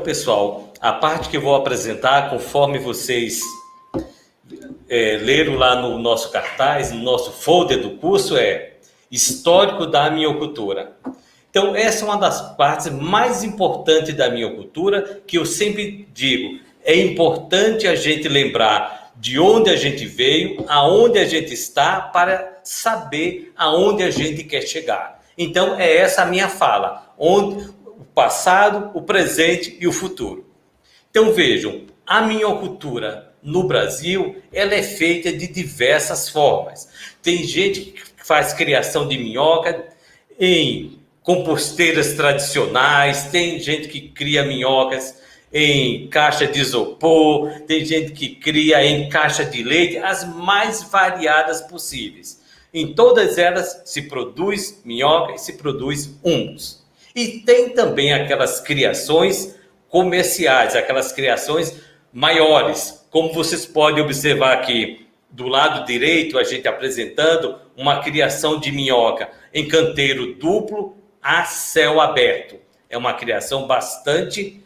pessoal, a parte que eu vou apresentar, conforme vocês leram lá no nosso cartaz, no nosso folder do curso, é Histórico da Aminocultura. Então, essa é uma das partes mais importantes da aminocultura, que eu sempre digo, é importante a gente lembrar de onde a gente veio, aonde a gente está, para saber aonde a gente quer chegar. Então, é essa a minha fala, onde o passado, o presente e o futuro. Então, vejam, a aminocultura no Brasil, ela é feita de diversas formas. Tem gente que faz criação de minhoca em composteiras tradicionais, tem gente que cria minhocas em caixa de isopor, tem gente que cria em caixa de leite, as mais variadas possíveis. Em todas elas se produz minhoca e se produz humus. E tem também aquelas criações comerciais, aquelas criações maiores, como vocês podem observar aqui do lado direito, a gente apresentando uma criação de minhoca em canteiro duplo a céu aberto. É uma criação bastante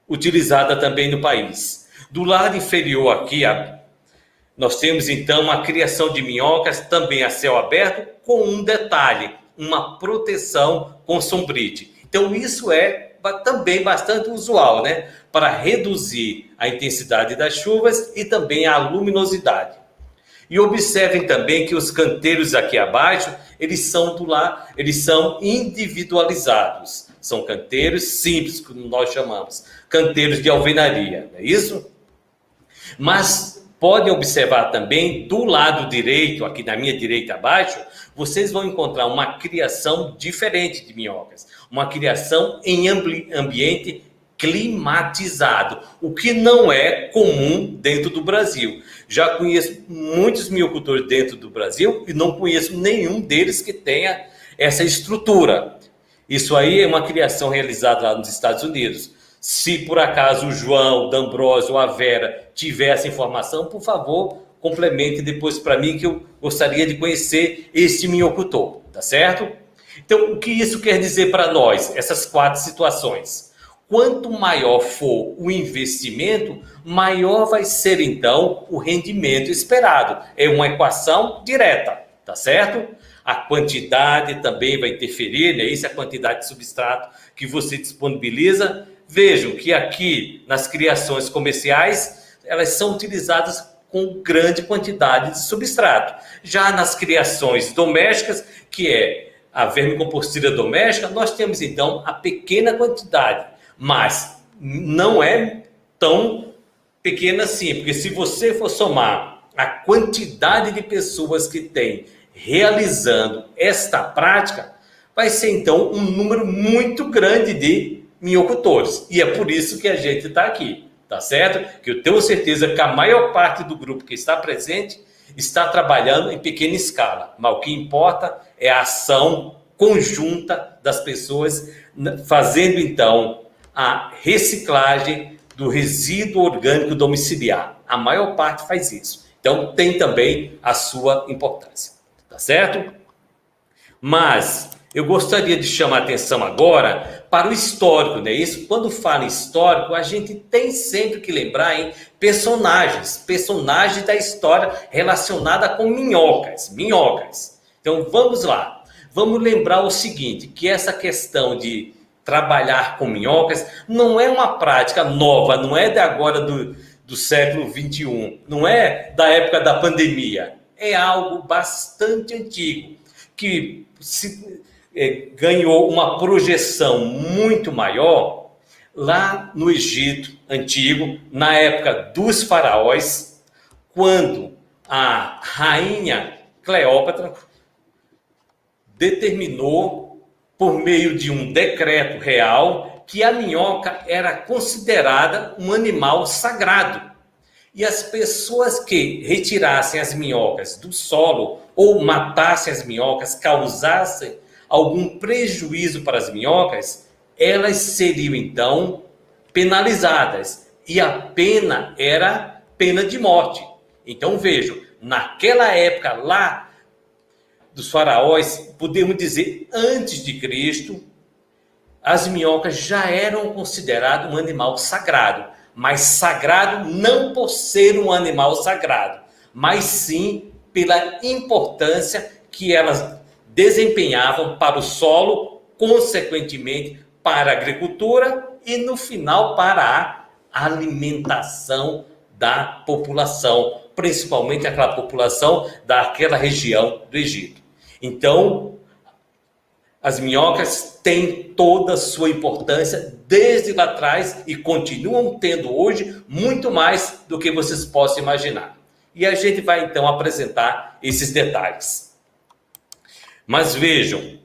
utilizada também no país. Do lado inferior aqui, nós temos então a criação de minhocas também a céu aberto, com um detalhe, uma proteção com sombrite. Então isso é também bastante usual, né? Para reduzir a intensidade das chuvas e também a luminosidade. E observem também que os canteiros aqui abaixo, eles são individualizados. São canteiros simples, como nós chamamos, canteiros de alvenaria, não é isso? Mas podem observar também do lado direito, aqui na minha direita abaixo, vocês vão encontrar uma criação diferente de minhocas. Uma criação em ambiente climatizado, o que não é comum dentro do Brasil. Já conheço muitos minhocultores dentro do Brasil e não conheço nenhum deles que tenha essa estrutura. Isso aí é uma criação realizada lá nos Estados Unidos. Se por acaso o João, o D'Ambrosio ou a Vera tiver essa informação, por favor, complemente depois para mim, que eu gostaria de conhecer este minhocultor, tá certo? Então, o que isso quer dizer para nós, essas 4 situações? Quanto maior for o investimento, maior vai ser, então, o rendimento esperado. É uma equação direta, tá certo? A quantidade também vai interferir, né? Isso é a quantidade de substrato que você disponibiliza. Vejam que aqui, nas criações comerciais, elas são utilizadas com grande quantidade de substrato. Já nas criações domésticas, que é a vermicomposteira doméstica, nós temos, então, a pequena quantidade. Mas não é tão pequena assim, porque se você for somar a quantidade de pessoas que tem realizando esta prática, vai ser então um número muito grande de minhocultores. E é por isso que a gente está aqui, tá certo? Que eu tenho certeza que a maior parte do grupo que está presente está trabalhando em pequena escala. Mas o que importa é a ação conjunta das pessoas, fazendo então a reciclagem do resíduo orgânico domiciliar. A maior parte faz isso. Então, tem também a sua importância. Tá certo? Mas eu gostaria de chamar a atenção agora para o histórico, né? Isso, quando fala em histórico, a gente tem sempre que lembrar em personagens da história relacionada com minhocas. Então, vamos lá. Vamos lembrar o seguinte, que essa questão de trabalhar com minhocas não é uma prática nova, não é de agora do século XXI, não é da época da pandemia, é algo bastante antigo, que ganhou uma projeção muito maior lá no Egito antigo, na época dos faraós, quando a rainha Cleópatra determinou, por meio de um decreto real, que a minhoca era considerada um animal sagrado. E as pessoas que retirassem as minhocas do solo ou matassem as minhocas, causassem algum prejuízo para as minhocas, elas seriam então penalizadas. E a pena era pena de morte. Então vejam, naquela época lá dos faraós, podemos dizer antes de Cristo, as minhocas já eram consideradas um animal sagrado, mas sagrado não por ser um animal sagrado, mas sim pela importância que elas desempenhavam para o solo, consequentemente para a agricultura e no final para a alimentação da população, principalmente aquela população daquela região do Egito. Então, as minhocas têm toda a sua importância desde lá atrás e continuam tendo hoje muito mais do que vocês possam imaginar. E a gente vai então apresentar esses detalhes. Mas vejam,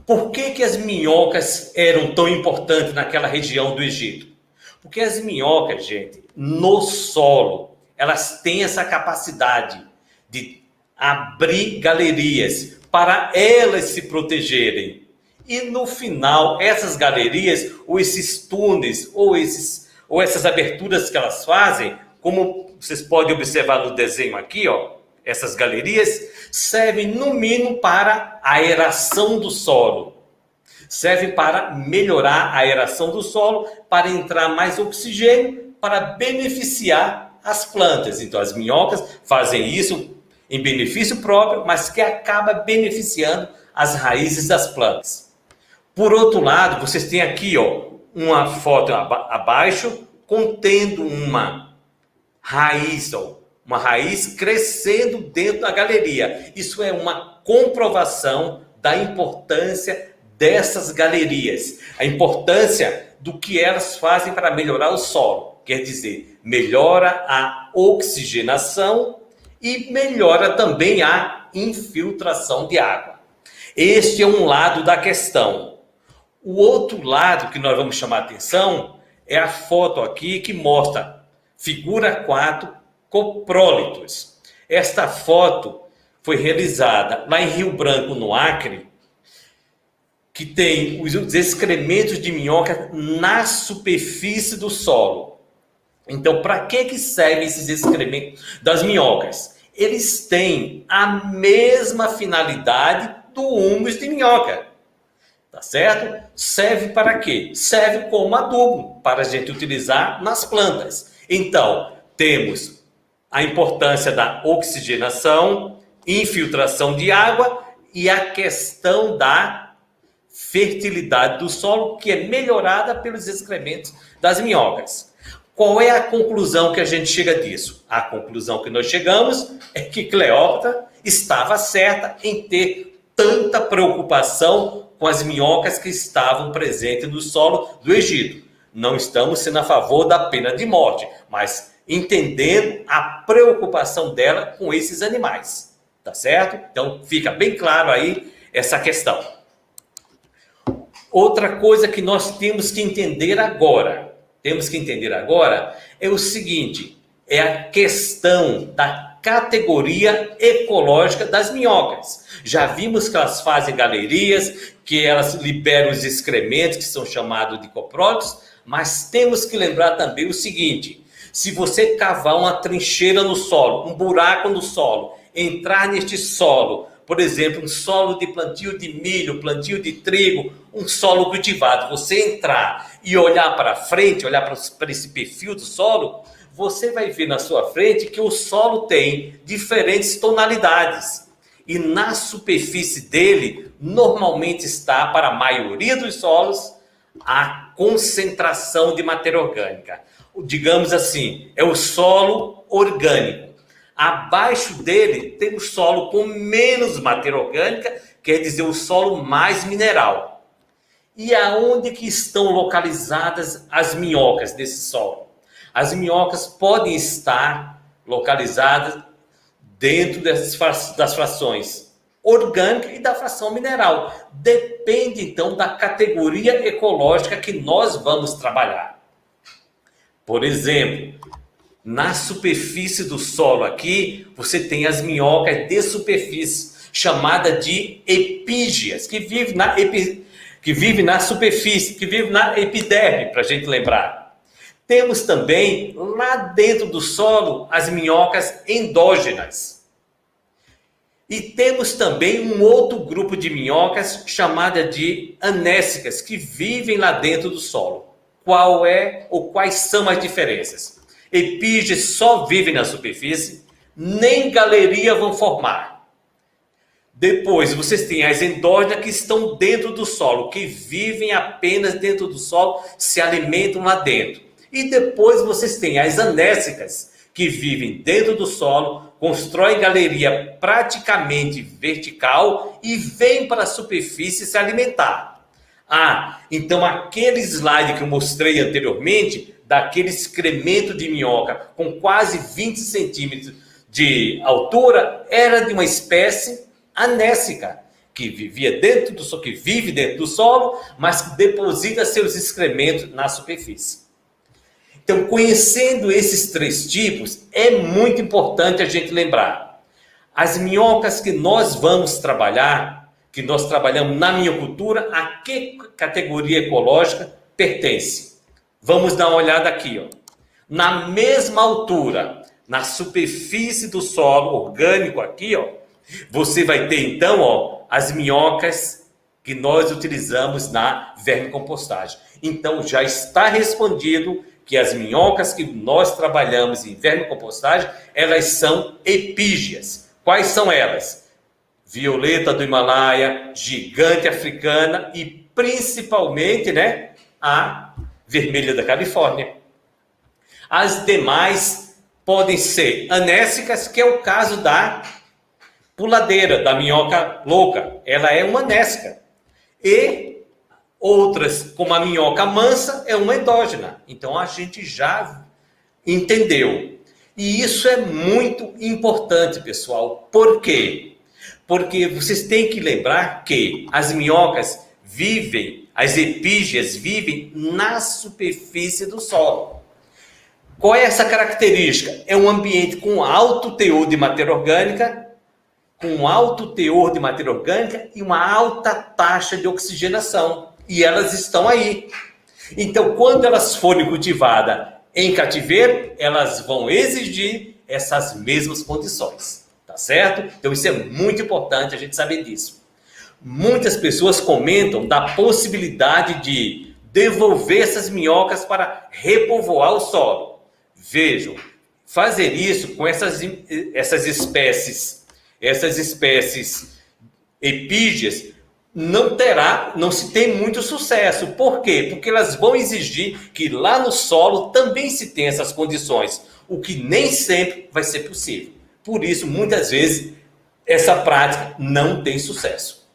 por que as minhocas eram tão importantes naquela região do Egito? Porque as minhocas, gente, no solo, elas têm essa capacidade de abrir galerias para elas se protegerem. E no final, essas galerias, ou esses túneis, ou essas aberturas que elas fazem, como vocês podem observar no desenho aqui, ó, essas galerias, servem no mínimo para a aeração do solo. Servem para melhorar a aeração do solo, para entrar mais oxigênio, para beneficiar as plantas. Então as minhocas fazem isso em benefício próprio, mas que acaba beneficiando as raízes das plantas. Por outro lado, vocês têm aqui, ó, uma foto abaixo contendo uma raiz, ó, uma raiz crescendo dentro da galeria. Isso é uma comprovação da importância dessas galerias, a importância do que elas fazem para melhorar o solo. Quer dizer, melhora a oxigenação e melhora também a infiltração de água. Este é um lado da questão. O outro lado que nós vamos chamar a atenção é a foto aqui que mostra figura 4, coprólitos. Esta foto foi realizada lá em Rio Branco, no Acre, que tem os excrementos de minhoca na superfície do solo. Então, para que servem esses excrementos das minhocas? Eles têm a mesma finalidade do humus de minhoca. Tá certo? Serve para quê? Serve como adubo para a gente utilizar nas plantas. Então, temos a importância da oxigenação, infiltração de água e a questão da fertilidade do solo, que é melhorada pelos excrementos das minhocas. Qual é a conclusão que a gente chega disso? A conclusão que nós chegamos é que Cleópatra estava certa em ter tanta preocupação com as minhocas que estavam presentes no solo do Egito. Não estamos sendo a favor da pena de morte, mas entendendo a preocupação dela com esses animais. Tá certo? Então fica bem claro aí essa questão. Outra coisa que nós temos que entender agora, é o seguinte, é a questão da categoria ecológica das minhocas. Já vimos que elas fazem galerias, que elas liberam os excrementos, que são chamados de coprólitos, mas temos que lembrar também o seguinte, se você cavar uma trincheira no solo, um buraco no solo, entrar neste solo, por exemplo, um solo de plantio de milho, plantio de trigo, um solo cultivado, você entrar e olhar para frente, olhar para esse perfil do solo, você vai ver na sua frente que o solo tem diferentes tonalidades. E na superfície dele, normalmente está, para a maioria dos solos, a concentração de matéria orgânica. Digamos assim, é o solo orgânico. Abaixo dele tem o solo com menos matéria orgânica, quer dizer, o solo mais mineral. E aonde que estão localizadas as minhocas desse solo? As minhocas podem estar localizadas dentro das frações orgânica e da fração mineral. Depende, então, da categoria ecológica que nós vamos trabalhar. Por exemplo, na superfície do solo aqui, você tem as minhocas de superfície, chamada de epígeas, que vivem na superfície, que vivem na epiderme, para a gente lembrar. Temos também, lá dentro do solo, as minhocas endógenas. E temos também um outro grupo de minhocas chamada de anécicas, que vivem lá dentro do solo. Qual é ou quais são as diferenças? Epígeas só vivem na superfície, nem galeria vão formar. Depois vocês têm as endógenas que estão dentro do solo, que vivem apenas dentro do solo, se alimentam lá dentro. E depois vocês têm as anécicas, que vivem dentro do solo, constroem galeria praticamente vertical e vêm para a superfície se alimentar. Então aquele slide que eu mostrei anteriormente, daquele excremento de minhoca com quase 20 centímetros de altura, era de uma espécie anécica, que vivia dentro do solo, que vive dentro do solo, mas que deposita seus excrementos na superfície. Então, conhecendo esses três tipos, é muito importante a gente lembrar. As minhocas que nós vamos trabalhar, que nós trabalhamos na minhocultura, a que categoria ecológica pertence? Vamos dar uma olhada aqui, ó. Na mesma altura, na superfície do solo orgânico aqui, ó, você vai ter então, ó, as minhocas que nós utilizamos na vermicompostagem. Então, já está respondido que as minhocas que nós trabalhamos em vermicompostagem, elas são epígeas. Quais são elas? Violeta do Himalaia, gigante africana e principalmente, né, a vermelha da Califórnia. As demais podem ser anécicas, que é o caso da puladeira, da minhoca louca. Ela é uma anécica. E outras, como a minhoca mansa, é uma endógena. Então a gente já entendeu. E isso é muito importante, pessoal. Por quê? Porque vocês têm que lembrar que as minhocas vivem, as epígeas vivem na superfície do solo. Qual é essa característica? É um ambiente com alto teor de matéria orgânica, e uma alta taxa de oxigenação. E elas estão aí. Então, quando elas forem cultivadas em cativeiro, elas vão exigir essas mesmas condições. Tá certo? Então, isso é muito importante a gente saber disso. Muitas pessoas comentam da possibilidade de devolver essas minhocas para repovoar o solo. Vejam, fazer isso com essas espécies epígeas, não se tem muito sucesso. Por quê? Porque elas vão exigir que lá no solo também se tenha essas condições, o que nem sempre vai ser possível. Por isso, muitas vezes, essa prática não tem sucesso.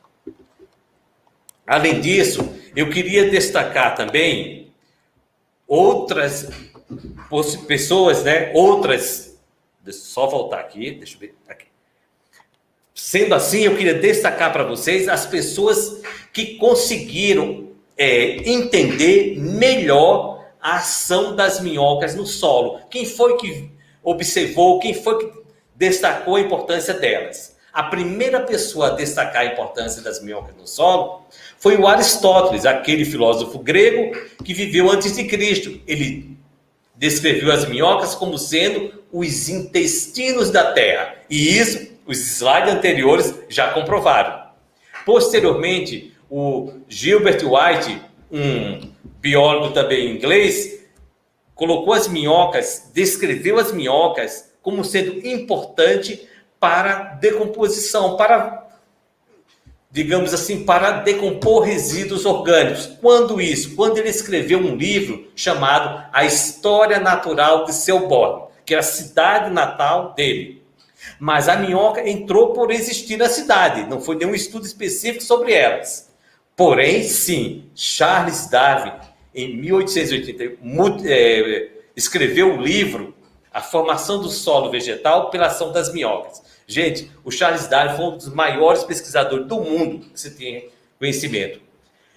Além disso, eu queria destacar também outras pessoas, né? Só voltar aqui, deixa eu ver aqui. Sendo assim, eu queria destacar para vocês as pessoas que conseguiram entender melhor a ação das minhocas no solo. Quem foi que observou, quem foi que destacou a importância delas? A primeira pessoa a destacar a importância das minhocas no solo foi o Aristóteles, aquele filósofo grego que viveu antes de Cristo. Ele descreveu as minhocas como sendo os intestinos da terra. E isso os slides anteriores já comprovaram. Posteriormente, o Gilbert White, um biólogo também inglês, descreveu as minhocas como sendo importante para decomposição, digamos assim, para decompor resíduos orgânicos. Quando ele escreveu um livro chamado A História Natural de Selborne, que é a cidade natal dele. Mas a minhoca entrou por existir na cidade, não foi nenhum estudo específico sobre elas. Porém, sim, Charles Darwin, em 1880, escreveu o livro A Formação do Solo Vegetal pela Ação das Minhocas. Gente, o Charles Darwin foi um dos maiores pesquisadores do mundo que se tem conhecimento.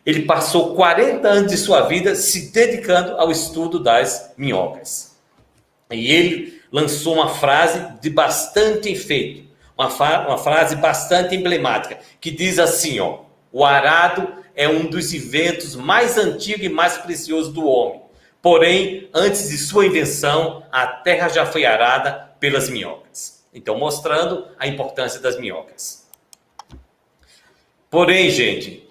Ele passou 40 anos de sua vida se dedicando ao estudo das minhocas. E ele lançou uma frase de bastante efeito, uma frase bastante emblemática, que diz assim, ó: o arado é um dos inventos mais antigos e mais preciosos do homem. Porém, antes de sua invenção, a terra já foi arada pelas minhocas. Então, mostrando a importância das minhocas. Porém, gente,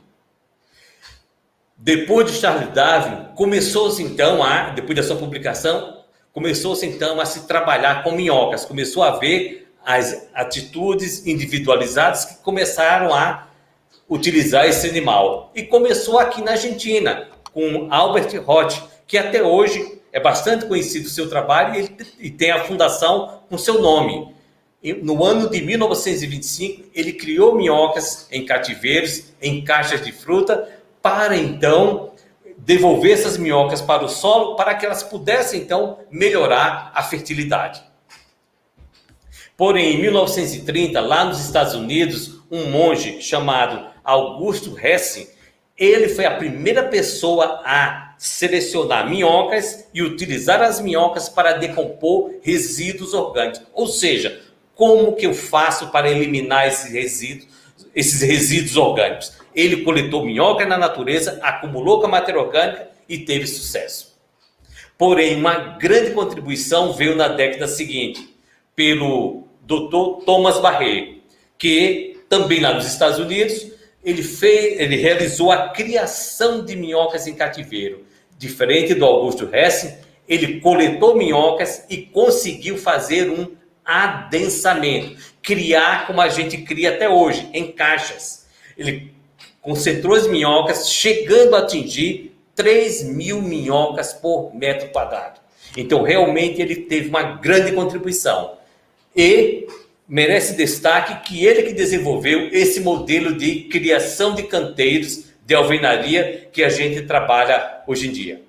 depois de Charles Darwin, começou-se então depois da sua publicação, começou-se então a se trabalhar com minhocas. Começou a ver as atitudes individualizadas que começaram a utilizar esse animal. E começou aqui na Argentina, com Albert Roth, que até hoje é bastante conhecido o seu trabalho e tem a fundação com seu nome. No ano de 1925, ele criou minhocas em cativeiros, em caixas de fruta, para então devolver essas minhocas para o solo, para que elas pudessem então melhorar a fertilidade. Porém, em 1930, lá nos Estados Unidos, um monge chamado Augusto Hessing, ele foi a primeira pessoa a selecionar minhocas e utilizar as minhocas para decompor resíduos orgânicos. Ou seja, como que eu faço para eliminar esses resíduos orgânicos? Ele coletou minhoca na natureza, acumulou com a matéria orgânica e teve sucesso. Porém, uma grande contribuição veio na década seguinte, pelo Dr. Thomas Barré, que também lá nos Estados Unidos, ele realizou a criação de minhocas em cativeiro. Diferente do Augusto Hessing, ele coletou minhocas e conseguiu fazer um adensamento, criar como a gente cria até hoje, em caixas. Ele concentrou as minhocas, chegando a atingir 3.000 minhocas por metro quadrado. Então, realmente, ele teve uma grande contribuição. E merece destaque que ele que desenvolveu esse modelo de criação de canteiros de alvenaria que a gente trabalha hoje em dia.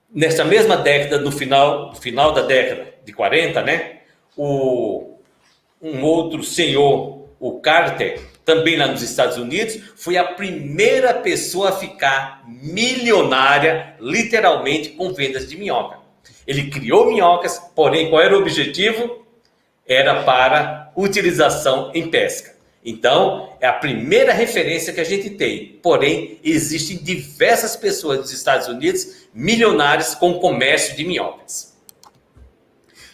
Nesta mesma década, no final da década de 40, né? Um outro senhor, o Carter, também lá nos Estados Unidos, foi a primeira pessoa a ficar milionária, literalmente, com vendas de minhoca. Ele criou minhocas, porém, qual era o objetivo? Era para utilização em pesca. Então, é a primeira referência que a gente tem. Porém, existem diversas pessoas nos Estados Unidos milionárias com comércio de minhocas.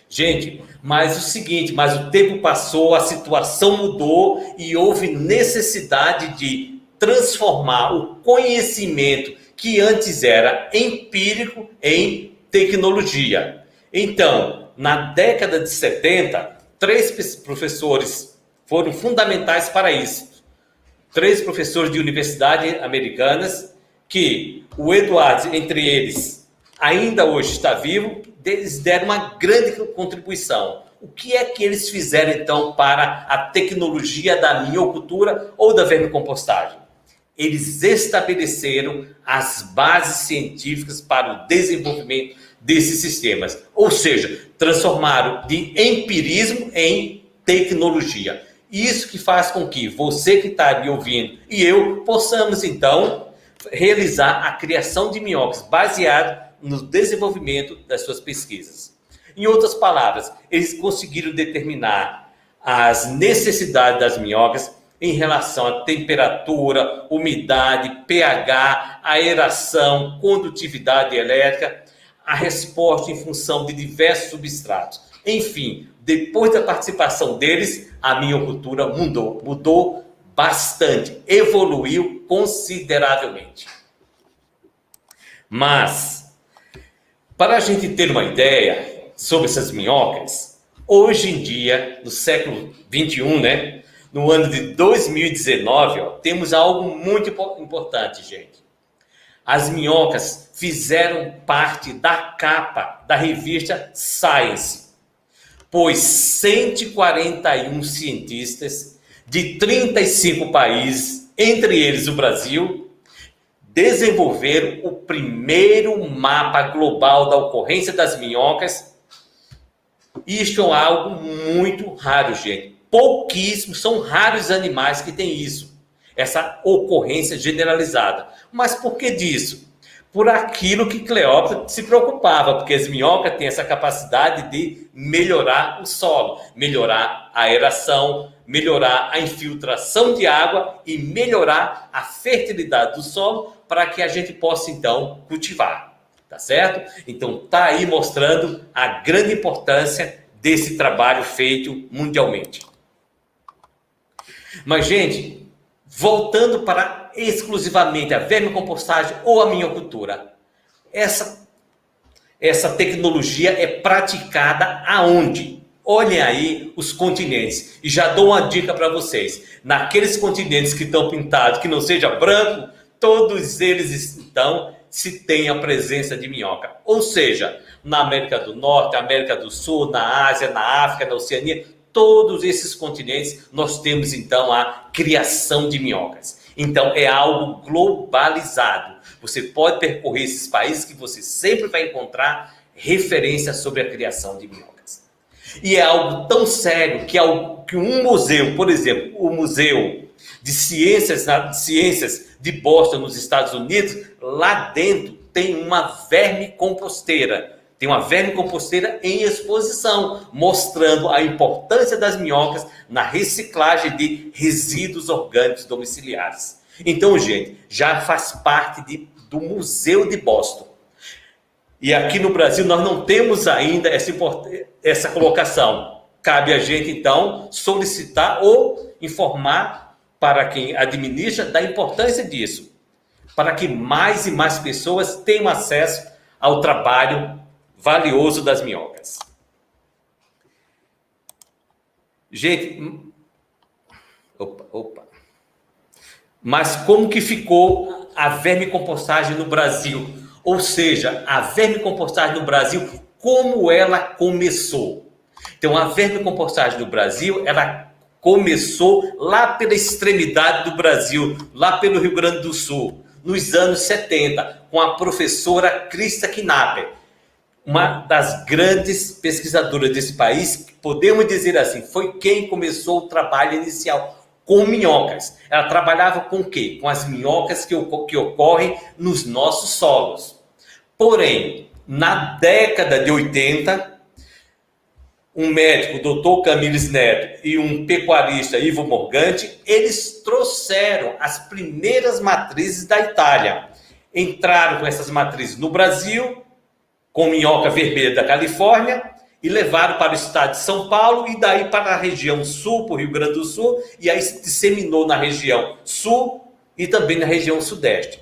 Gente, mas o tempo passou, a situação mudou e houve necessidade de transformar o conhecimento que antes era empírico em tecnologia. Então, na década de 70, 3 professores foram fundamentais para isso. 3 professores de universidade americanas, que o Edwards, entre eles, ainda hoje está vivo, eles deram uma grande contribuição. O que é que eles fizeram, então, para a tecnologia da minhocultura ou da vermicompostagem? Eles estabeleceram as bases científicas para o desenvolvimento desses sistemas. Ou seja, transformaram de empirismo em tecnologia. Isso que faz com que você que está me ouvindo e eu possamos, então, realizar a criação de minhocas baseado no desenvolvimento das suas pesquisas. Em outras palavras, eles conseguiram determinar as necessidades das minhocas em relação à temperatura, umidade, pH, aeração, condutividade elétrica, a resposta em função de diversos substratos. Enfim, depois da participação deles, a minhocultura mudou bastante, evoluiu consideravelmente. Mas, para a gente ter uma ideia sobre essas minhocas, hoje em dia, no século XXI, né, no ano de 2019, temos algo muito importante, gente. As minhocas fizeram parte da capa da revista Science, pois 141 cientistas de 35 países, entre eles o Brasil, desenvolveram o primeiro mapa global da ocorrência das minhocas. Isto é algo muito raro, gente. Pouquíssimos, são raros animais que têm isso, essa ocorrência generalizada. Mas por que disso? Por aquilo que Cleópatra se preocupava, porque as minhocas têm essa capacidade de melhorar o solo, melhorar a aeração, melhorar a infiltração de água e melhorar a fertilidade do solo para que a gente possa, então, cultivar. Tá certo? Então, tá aí mostrando a grande importância desse trabalho feito mundialmente. Mas, gente, voltando para exclusivamente a vermicompostagem ou a minhocultura, essa tecnologia é praticada aonde? Olhem aí os continentes. E já dou uma dica para vocês. Naqueles continentes que estão pintados, que não seja branco, todos eles estão, se tem a presença de minhoca. Ou seja, na América do Norte, América do Sul, na Ásia, na África, na Oceania, todos esses continentes nós temos então a criação de minhocas. Então é algo globalizado. Você pode percorrer esses países que você sempre vai encontrar referências sobre a criação de minhocas. E é algo tão sério que um museu, por exemplo, o Museu de Ciências de Boston, nos Estados Unidos, lá dentro tem uma vermicomposteira. Tem uma vermicomposteira em exposição, mostrando a importância das minhocas na reciclagem de resíduos orgânicos domiciliares. Então, gente, já faz parte do Museu de Boston. E aqui no Brasil nós não temos ainda essa colocação. Cabe a gente, então, solicitar ou informar para quem administra da importância disso, para que mais e mais pessoas tenham acesso ao trabalho valioso das minhocas. Gente, mas como que ficou a vermicompostagem no Brasil? Ou seja, a vermicompostagem no Brasil, como ela começou? Então, a vermicompostagem no Brasil, ela começou lá pela extremidade do Brasil, lá pelo Rio Grande do Sul, nos anos 70, com a professora Krista Knapper, uma das grandes pesquisadoras desse país, podemos dizer assim, foi quem começou o trabalho inicial com minhocas. Ela trabalhava com o quê? Com as minhocas que ocorrem nos nossos solos. Porém, na década de 80, um médico, o Dr. Camilo Neto, e um pecuarista, Ivo Morganti, eles trouxeram as primeiras matrizes da Itália. Entraram com essas matrizes no Brasil, com minhoca vermelha da Califórnia, e levaram para o estado de São Paulo, e daí para a região sul, para o Rio Grande do Sul, e aí se disseminou na região sul e também na região sudeste.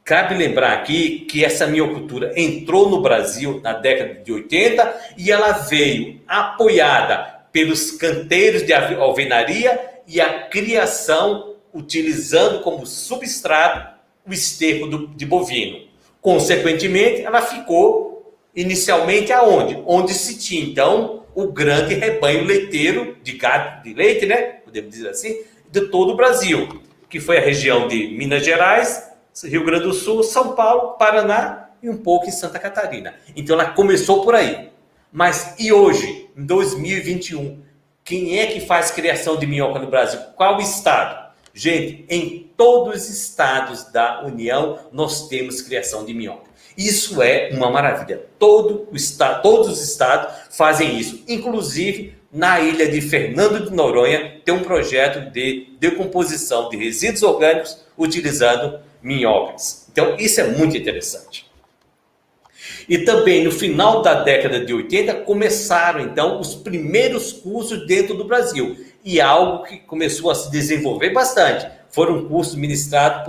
Cabe lembrar aqui que essa minhocultura entrou no Brasil na década de 80 e ela veio apoiada pelos canteiros de alvenaria e a criação utilizando como substrato o esterco de bovino. Consequentemente, ela ficou inicialmente aonde? Onde se tinha, então, o grande rebanho leiteiro de gado de leite, né? Podemos dizer assim, de todo o Brasil, que foi a região de Minas Gerais, Rio Grande do Sul, São Paulo, Paraná e um pouco em Santa Catarina. Então ela começou por aí. Mas e hoje, em 2021, quem é que faz criação de minhoca no Brasil? Qual estado? Gente, em todos os estados da União nós temos criação de minhoca. Isso é uma maravilha. Todos os estados fazem isso. Inclusive, na ilha de Fernando de Noronha, tem um projeto de decomposição de resíduos orgânicos utilizando minhocas. Então, isso é muito interessante. E também, no final da década de 80, começaram, então, os primeiros cursos dentro do Brasil. E algo que começou a se desenvolver bastante. Foram cursos ministrados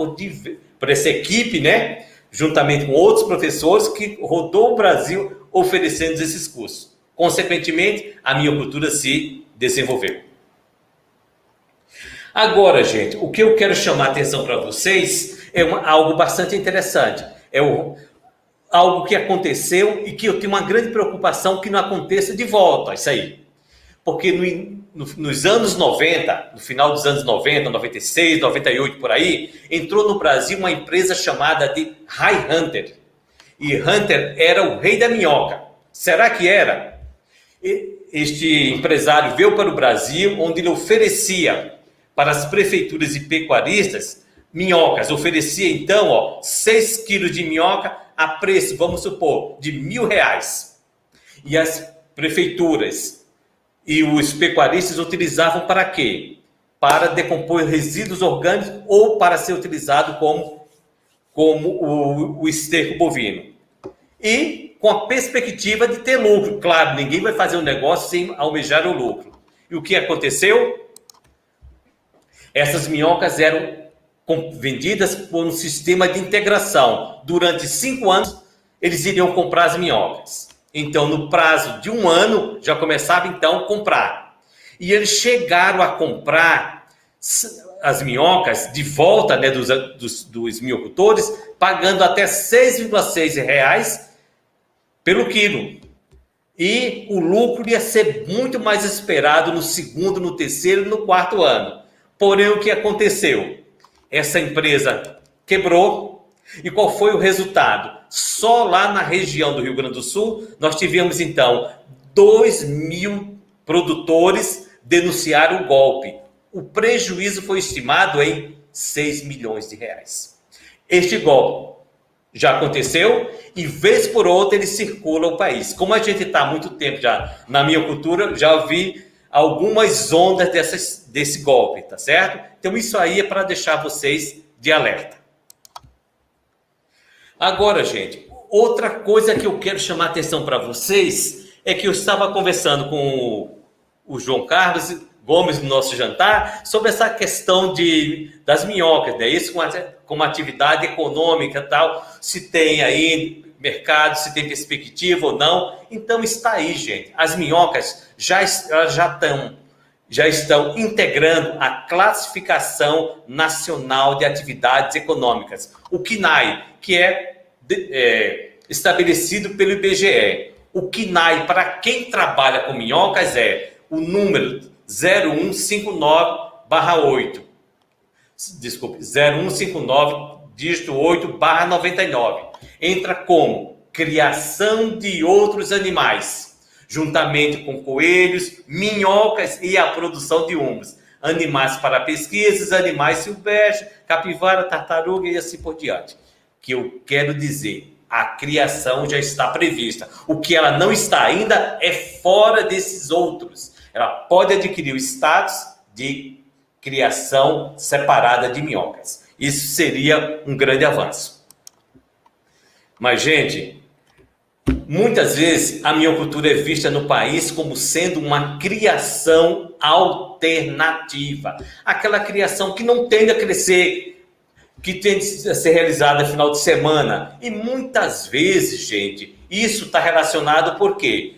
por essa equipe, né? Juntamente com outros professores que rodou o Brasil oferecendo esses cursos. Consequentemente, a minhocultura se desenvolveu. Agora, gente, o que eu quero chamar a atenção para vocês é algo bastante interessante. Algo que aconteceu e que eu tenho uma grande preocupação que não aconteça de volta, isso aí. Porque nos anos 90, no final dos anos 90, 96, 98, por aí, entrou no Brasil uma empresa chamada de Ray Hunter. E Hunter era o rei da minhoca. Será que era? Este empresário veio para o Brasil, onde ele oferecia para as prefeituras e pecuaristas minhocas. Oferecia então 6 quilos de minhoca a preço, vamos supor, de R$1.000. E as prefeituras e os pecuaristas utilizavam para quê? Para decompor resíduos orgânicos ou para ser utilizado como o esterco bovino. E com a perspectiva de ter lucro. Claro, ninguém vai fazer um negócio sem almejar o lucro. E o que aconteceu? Essas minhocas eram vendidas por um sistema de integração. Durante 5 anos, eles iriam comprar as minhocas. Então, no prazo de 1 ano, já começava então a comprar. E eles chegaram a comprar as minhocas de volta, né, dos minhocultores, pagando até R$ 6,6 pelo quilo. E o lucro ia ser muito mais esperado no segundo, no terceiro e no quarto ano. Porém, o que aconteceu? Essa empresa quebrou. E qual foi o resultado? Só lá na região do Rio Grande do Sul, nós tivemos então 2.000 produtores denunciaram o golpe. O prejuízo foi estimado em R$ 6 milhões. Este golpe já aconteceu e vez por outra ele circula o país. Como a gente está há muito tempo já na minhocultura, já vi algumas ondas desse golpe, tá certo? Então isso aí é para deixar vocês de alerta. Agora, gente, outra coisa que eu quero chamar a atenção para vocês é que eu estava conversando com o João Carlos Gomes no nosso jantar sobre essa questão das minhocas, né? Isso com uma atividade econômica e tal, se tem aí mercado, se tem perspectiva ou não. Então está aí, gente. As minhocas já estão integrando a Classificação Nacional de Atividades Econômicas, o CNAE, que é estabelecido pelo IBGE. O CNAE, para quem trabalha com minhocas, é o número 0159/8. Desculpe, 0159, dígito 8/99. Entra como criação de outros animais, juntamente com coelhos, minhocas e a produção de humus. Animais para pesquisas, animais silvestres, capivara, tartaruga e assim por diante. Que eu quero dizer, a criação já está prevista. O que ela não está ainda é fora desses outros. Ela pode adquirir o status de criação separada de minhocas. Isso seria um grande avanço. Mas, gente, muitas vezes a minhocultura é vista no país como sendo uma criação alternativa. Aquela criação que não tende a crescer, que tende a ser realizada no final de semana. E muitas vezes, gente, isso está relacionado porque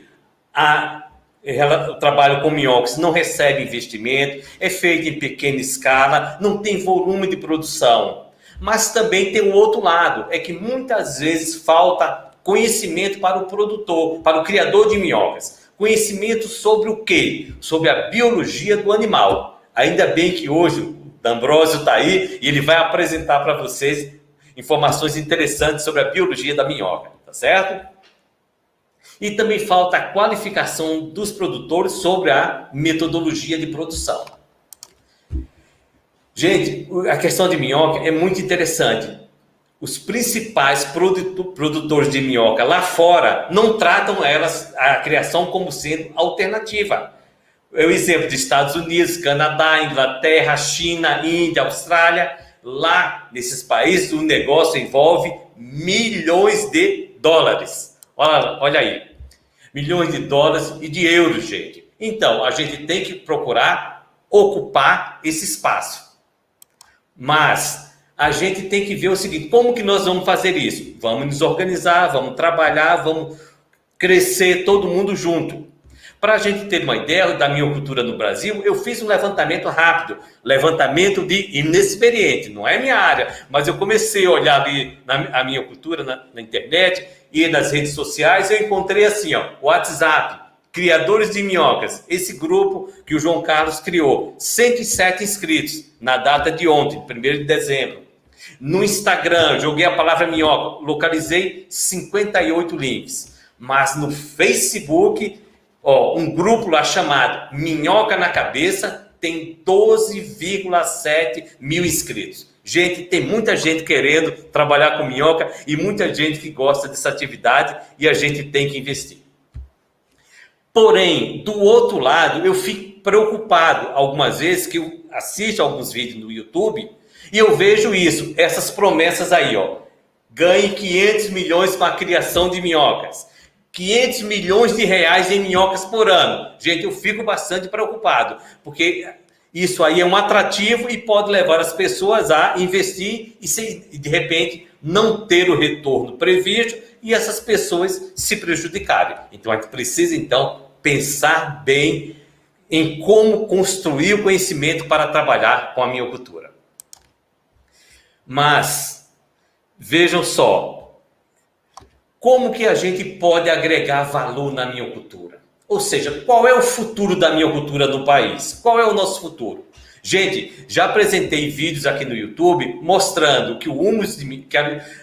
o trabalho com minhocas não recebe investimento, é feito em pequena escala, não tem volume de produção. Mas também tem o outro lado, é que muitas vezes falta conhecimento para o produtor, para o criador de minhocas. Conhecimento sobre o quê? Sobre a biologia do animal. Ainda bem que hoje o D'Ambrosio está aí e ele vai apresentar para vocês informações interessantes sobre a biologia da minhoca, tá certo? E também falta a qualificação dos produtores sobre a metodologia de produção. Gente, a questão de minhoca é muito interessante. Os principais produtores de minhoca lá fora não tratam a criação como sendo alternativa. É o exemplo de Estados Unidos, Canadá, Inglaterra, China, Índia, Austrália. Lá, nesses países, o negócio envolve milhões de dólares. Olha aí. Milhões de dólares e de euros, gente. Então, a gente tem que procurar ocupar esse espaço. Mas a gente tem que ver o seguinte, como que nós vamos fazer isso? Vamos nos organizar, vamos trabalhar, vamos crescer todo mundo junto. Para a gente ter uma ideia da minhocultura no Brasil, eu fiz um levantamento rápido, levantamento de inexperiente, não é minha área, mas eu comecei a olhar ali a minhocultura na internet e nas redes sociais, eu encontrei assim, WhatsApp, criadores de minhocas, esse grupo que o João Carlos criou, 107 inscritos na data de ontem, 1º de dezembro. No Instagram, joguei a palavra minhoca, localizei 58 links, mas no Facebook, um grupo lá chamado Minhoca na Cabeça tem 12,7 mil inscritos. Gente, tem muita gente querendo trabalhar com minhoca e muita gente que gosta dessa atividade e a gente tem que investir. Porém, do outro lado, eu fico preocupado algumas vezes que eu assisto alguns vídeos no YouTube e eu vejo isso, essas promessas aí, ganhe 500 milhões com a criação de minhocas. 500 milhões de reais em minhocas por ano. Gente, eu fico bastante preocupado, porque isso aí é um atrativo e pode levar as pessoas a investir e de repente não ter o retorno previsto e essas pessoas se prejudicarem. Então a gente precisa então pensar bem em como construir o conhecimento para trabalhar com a minhocultura. Mas vejam só, como que a gente pode agregar valor na minhocultura? Ou seja, qual é o futuro da minhocultura no país? Qual é o nosso futuro? Gente, já apresentei vídeos aqui no YouTube mostrando que o humus, que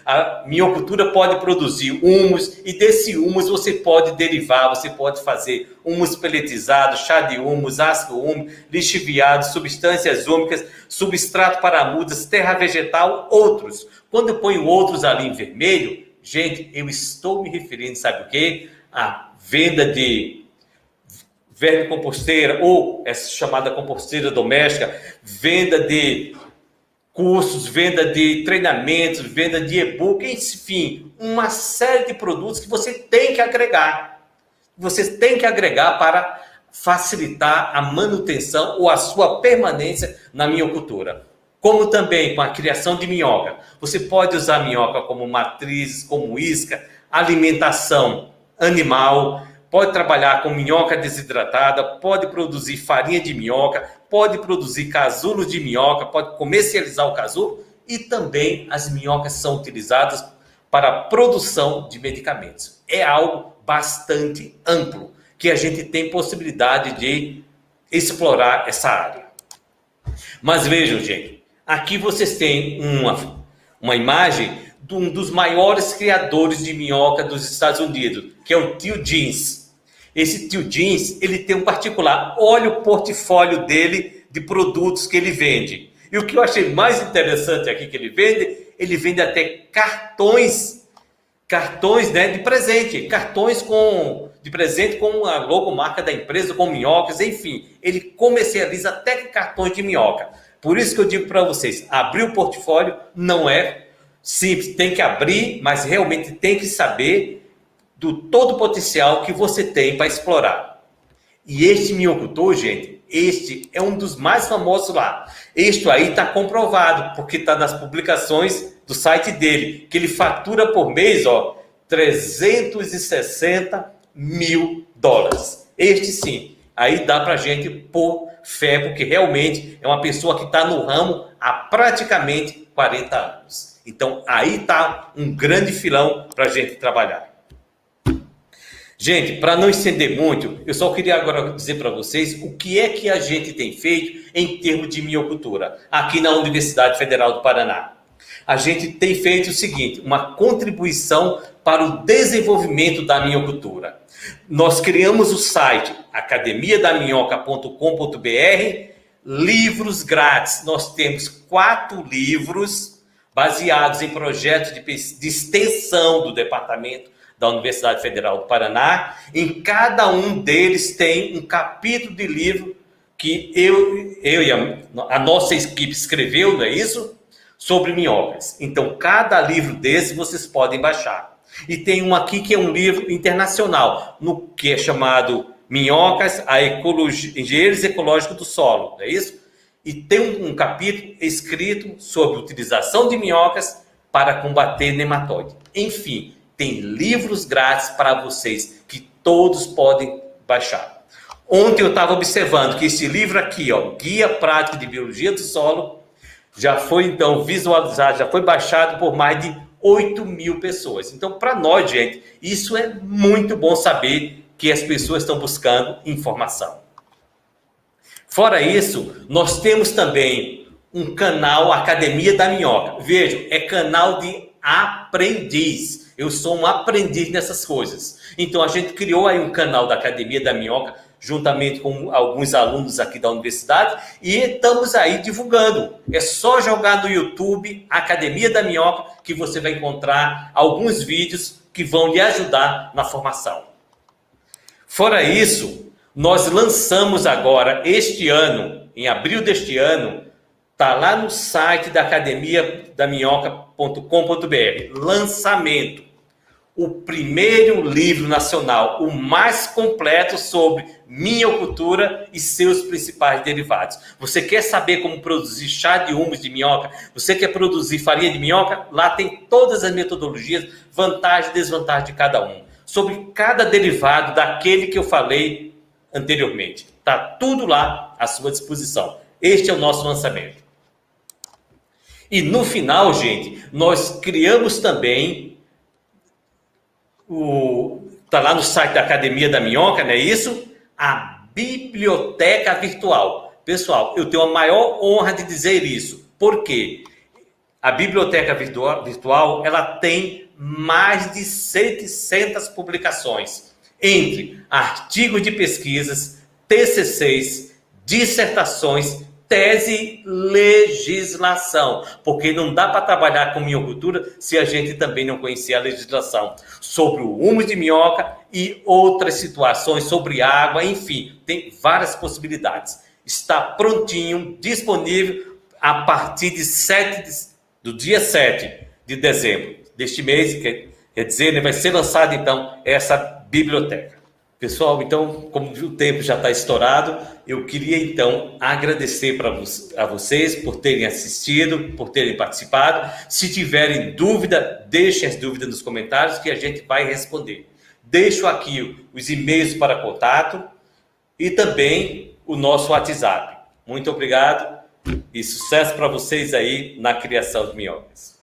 a minhocultura pode produzir humus e desse humus você pode derivar, você pode fazer humus peletizado, chá de humus, ácido húmico, lixiviado, substâncias úmicas, substrato para mudas, terra vegetal, outros. Quando eu ponho outros ali em vermelho, gente, eu estou me referindo, sabe o quê? A venda de vermicomposteira ou essa chamada composteira doméstica, venda de cursos, venda de treinamentos, venda de e-book, enfim, uma série de produtos que você tem que agregar. Você tem que agregar para facilitar a manutenção ou a sua permanência na minhocultura. Como também com a criação de minhoca. Você pode usar a minhoca como matriz, como isca, alimentação animal, pode trabalhar com minhoca desidratada, pode produzir farinha de minhoca, pode produzir casulo de minhoca, pode comercializar o casulo e também as minhocas são utilizadas para a produção de medicamentos. É algo bastante amplo que a gente tem possibilidade de explorar essa área. Mas vejam, gente, aqui vocês têm uma imagem de um dos maiores criadores de minhoca dos Estados Unidos, que é o Tio Jeans. Esse Tio Jeans, ele tem um particular. Olha o portfólio dele de produtos que ele vende. E o que eu achei mais interessante aqui que ele vende até cartões, né, de presente, de presente com a logomarca da empresa, com minhocas, enfim. Ele comercializa até cartões de minhoca. Por isso que eu digo para vocês, abrir o portfólio não é simples, tem que abrir, mas realmente tem que saber do todo o potencial que você tem para explorar. E este minhocultor, gente, este é um dos mais famosos lá. Este aí está comprovado, porque está nas publicações do site dele, que ele fatura por mês, $360 mil. Este sim, aí dá para a gente pôr fé, porque realmente é uma pessoa que está no ramo há praticamente 40 anos. Então aí está um grande filão para a gente trabalhar. Gente, para não estender muito, eu só queria agora dizer para vocês o que é que a gente tem feito em termos de minhocultura aqui na Universidade Federal do Paraná. A gente tem feito o seguinte, uma contribuição para o desenvolvimento da minhocultura. Nós criamos o site academiadaminhoca.com.br, livros grátis. Nós temos 4 livros baseados em projetos de extensão do departamento da Universidade Federal do Paraná. Em cada um deles tem um capítulo de livro que eu e a nossa equipe escreveu, não é isso? Sobre minhocas. Então, cada livro desse vocês podem baixar. E tem um aqui que é um livro internacional, no que é chamado Minhocas, Engenheiros Ecológicos do Solo, não é isso? E tem um capítulo escrito sobre a utilização de minhocas para combater nematóide. Enfim, tem livros grátis para vocês que todos podem baixar. Ontem eu estava observando que esse livro aqui, Guia Prático de Biologia do Solo, já foi então visualizado, já foi baixado por mais de 8 mil pessoas. Então, para nós, gente, isso é muito bom saber que as pessoas estão buscando informação. Fora isso, nós temos também um canal Academia da Minhoca. Vejam, é canal de aprendiz. Eu sou um aprendiz nessas coisas. Então, a gente criou aí um canal da Academia da Minhoca, juntamente com alguns alunos aqui da universidade, e estamos aí divulgando. É só jogar no YouTube Academia da Minhoca que você vai encontrar alguns vídeos que vão lhe ajudar na formação. Fora isso, nós lançamos agora, este ano, em abril deste ano, Está lá no site da Academia da Minhoca.com.br. Lançamento. O primeiro livro nacional, o mais completo sobre minhocultura e seus principais derivados. Você quer saber como produzir chá de humus de minhoca? Você quer produzir farinha de minhoca? Lá tem todas as metodologias, vantagem e desvantagem de cada um. Sobre cada derivado daquele que eu falei anteriormente. Está tudo lá à sua disposição. Este é o nosso lançamento. E no final, gente, nós criamos também tá lá no site da Academia da Minhoca, não é isso? A biblioteca virtual. Pessoal, eu tenho a maior honra de dizer isso. Por quê? A biblioteca virtual, ela tem mais de 700 publicações, entre artigos de pesquisas, TCCs, dissertações, tese, legislação, porque não dá para trabalhar com minhocultura se a gente também não conhecer a legislação sobre o humus de minhoca e outras situações sobre água, enfim, tem várias possibilidades. Está prontinho, disponível a partir do dia 7 de dezembro deste mês, quer dizer, né, vai ser lançada então essa biblioteca. Pessoal, então, como o tempo já está estourado, eu queria então agradecer a vocês por terem assistido, por terem participado. Se tiverem dúvida, deixem as dúvidas nos comentários que a gente vai responder. Deixo aqui os e-mails para contato e também o nosso WhatsApp. Muito obrigado e sucesso para vocês aí na criação de minhocas.